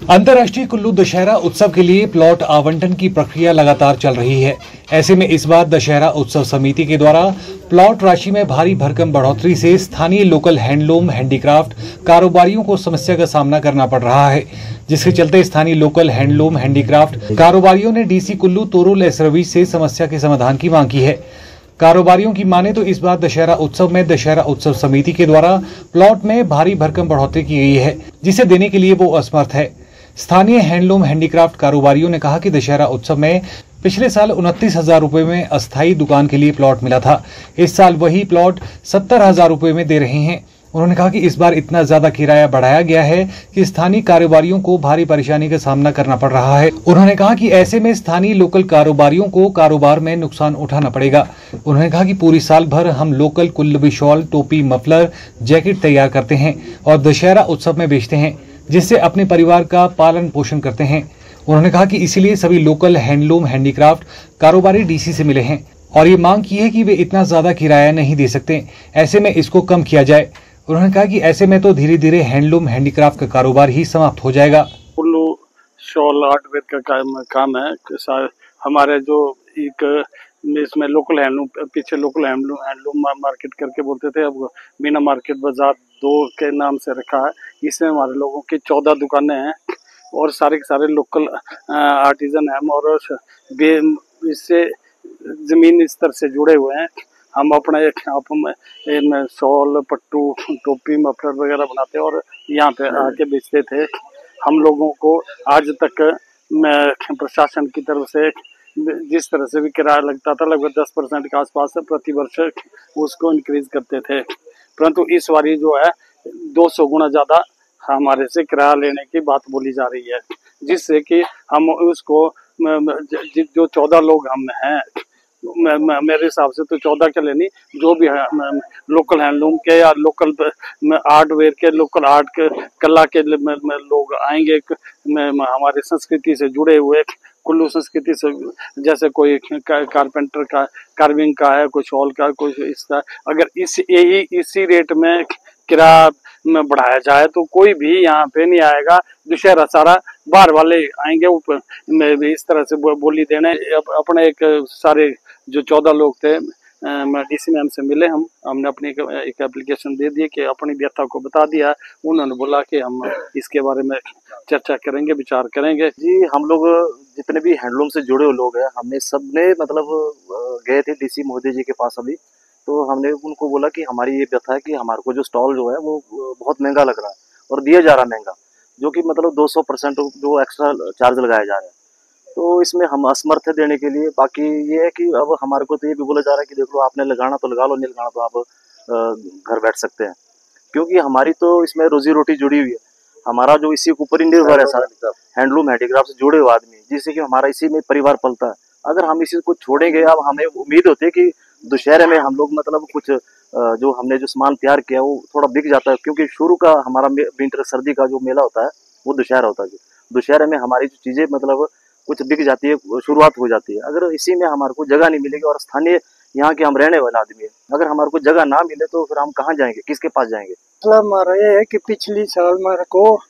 अंतर्राष्ट्रीय कुल्लू दशहरा उत्सव के लिए प्लॉट आवंटन की प्रक्रिया लगातार चल रही है। ऐसे में इस बार दशहरा उत्सव समिति के द्वारा प्लॉट राशि में भारी भरकम बढ़ोतरी से स्थानीय लोकल हैंडलूम हैंडीक्राफ्ट कारोबारियों को समस्या का सामना करना पड़ रहा है, जिसके चलते स्थानीय लोकल हैंडलूम हैंडीक्राफ्ट कारोबारियों ने डीसी कुल्लू तोरुल एस रवि से समस्या के समाधान की मांग की है। कारोबारियों की माने तो इस बार दशहरा उत्सव में दशहरा उत्सव समिति के द्वारा प्लॉट में भारी भरकम बढ़ोतरी की गई है, जिसे देने के लिए वो असमर्थ है। स्थानीय हैंडलूम हैंडीक्राफ्ट कारोबारियों ने कहा कि दशहरा उत्सव में पिछले साल 29,000 रुपए में अस्थायी दुकान के लिए प्लॉट मिला था। इस साल वही प्लॉट 70,000 रुपए में दे रहे हैं। उन्होंने कहा कि इस बार इतना ज्यादा किराया बढ़ाया गया है कि स्थानीय कारोबारियों को भारी परेशानी का सामना करना पड़ रहा है। उन्होंने कहा कि ऐसे में स्थानीय लोकल कारोबारियों को कारोबार में नुकसान उठाना पड़ेगा। उन्होंने कहा कि पूरी साल भर हम लोकल कुल्लवी शॉल, टोपी, मफलर, जैकेट तैयार करते हैं और दशहरा उत्सव में बेचते हैं, जिससे अपने परिवार का पालन पोषण करते हैं। उन्होंने कहा कि इसीलिए सभी लोकल हैंडलूम हैंडीक्राफ्ट कारोबारी डीसी से मिले हैं और ये मांग की है कि वे इतना ज्यादा किराया नहीं दे सकते, ऐसे में इसको कम किया जाए। उन्होंने कहा कि ऐसे में तो धीरे धीरे हैंडलूम हैंडीक्राफ्ट का कारोबार ही समाप्त हो जाएगा। कुल्लू शॉल आर्टवेयर का काम है। हमारे जो एक इसमें लोकल हैंडलूम, पीछे लोकल हैंडलूम मार्केट करके बोलते थे, अब मीना मार्केट बाजार 2 के नाम से रखा है। इसमें हमारे लोगों की 14 दुकानें हैं और सारे के सारे लोकल आर्टिजन हैं और इससे जमीन स्तर से जुड़े हुए हैं। हम अपने आप शॉल, पट्टू, टोपी, मफलर वगैरह बनाते हैं और यहाँ पे आके बेचते थे। हम लोगों को आज तक प्रशासन की तरफ से जिस तरह से भी किराया लगता था, लगभग 10% के आसपास प्रति वर्ष उसको इंक्रीज करते थे, परंतु इस बारी जो है 200 गुना ज्यादा हमारे से किराया लेने की बात बोली जा रही है, जिससे कि हम उसको जो 14 लोग हम हैं, मेरे हिसाब से तो 14 के लेनी, जो भी है लोकल हैंडलूम के या लोकल आर्टवेयर के, लोकल आर्ट के कला के लोग आएंगे, हमारे संस्कृति से जुड़े हुए, कुल्लू संस्कृति से, जैसे कोई कारपेंटर का कार्विंग का है, कोई शॉल का, कोई इसका, अगर इसी रेट में किराया में बढ़ाया जाए तो कोई भी यहाँ पे नहीं आएगा। दशहरा सारा बाहर वाले आएंगे ऊपर में इस तरह से बोली देने। अपने एक सारे जो 14 लोग थे, डीसी मैम से मिले, हमने अपनी एक एप्लीकेशन दे दी कि अपनी व्यथा को बता दिया। उन्होंने बोला कि हम इसके बारे में चर्चा करेंगे, विचार करेंगे। जी, हम लोग जितने भी हैंडलूम से जुड़े हुए लोग हैं, हमने सबने मतलब गए थे डीसी महोदय जी के पास अभी, तो हमने उनको बोला कि हमारी ये व्यथा है कि हमारे को जो स्टॉल जो है वो बहुत महंगा लग रहा है और दिया जा रहा महंगा, जो कि मतलब 200% जो एक्स्ट्रा चार्ज लगाया जा रहा है, तो इसमें हम असमर्थ है देने के लिए। बाकी ये है कि अब हमारे को तो ये भी बोला जा रहा है कि देख लो, आपने लगाना तो लगा लो, नहीं लगाना तो आप घर बैठ सकते हैं, क्योंकि हमारी तो इसमें रोजी रोटी जुड़ी हुई है। हमारा जो इसी के ऊपर ही निर्भर है सारा, हैंडलूम हैंडीक्राफ्ट से जुड़े हुए आदमी, जिससे कि हमारा इसी में परिवार पलता है। अगर हम इसी को छोड़ेंगे, अब हमें उम्मीद होती है कि दशहरे में हम लोग मतलब कुछ जो हमने जो सामान तैयार किया वो थोड़ा बिक जाता है, क्योंकि शुरू का हमारा विंटर सर्दी का जो मेला होता है वो दशहरा होता है। दशहरे में हमारी जो चीजें मतलब कुछ बिक जाती है, शुरुआत हो जाती है। अगर इसी में हमारे को जगह नहीं मिलेगी, और स्थानीय यहाँ के हम रहने वाले आदमी है, अगर हमारे को जगह ना मिले तो फिर हम कहाँ जाएंगे, किसके पास जाएंगे। मतलब हमारा ये है कि पिछली साल हमारे को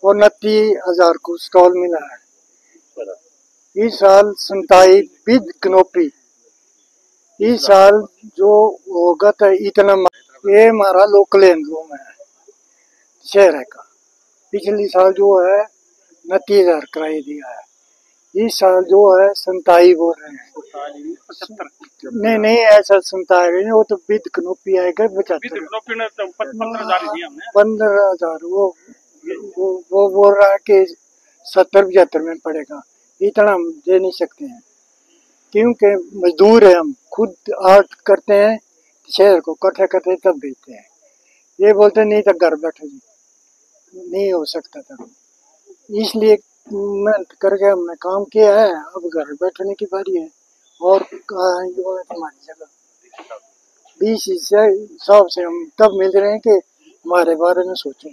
29,000 को स्टॉल मिला है, इस साल 27 विद कनोपी। इस साल जो होगा तो इतना, ये हमारा लोकल हैंडलूम है शहर का। पिछली साल जो है 29,000 किराया दिया है, इस साल जो है 27 बोल रहे हैं। नहीं ऐसा 27 वो तो विद कनोपी आएगा 75। 15,000 वो बोल रहा है कि 70-75 में पड़ेगा। इतना हम दे नहीं सकते हैं, क्योंकि मजदूर है, हम खुद आर्ट करते हैं, शहर को इकट्ठे करते हैं तब बेचते हैं। ये बोलते नहीं तो घर बैठे नहीं हो सकता था, इसलिए मेहनत करके हमने काम किया है। अब घर बैठने की बारी है और हमारी जगह 20 हिस्से हिसाब से हम तब मिल रहे हैं कि हमारे बारे में सोचें।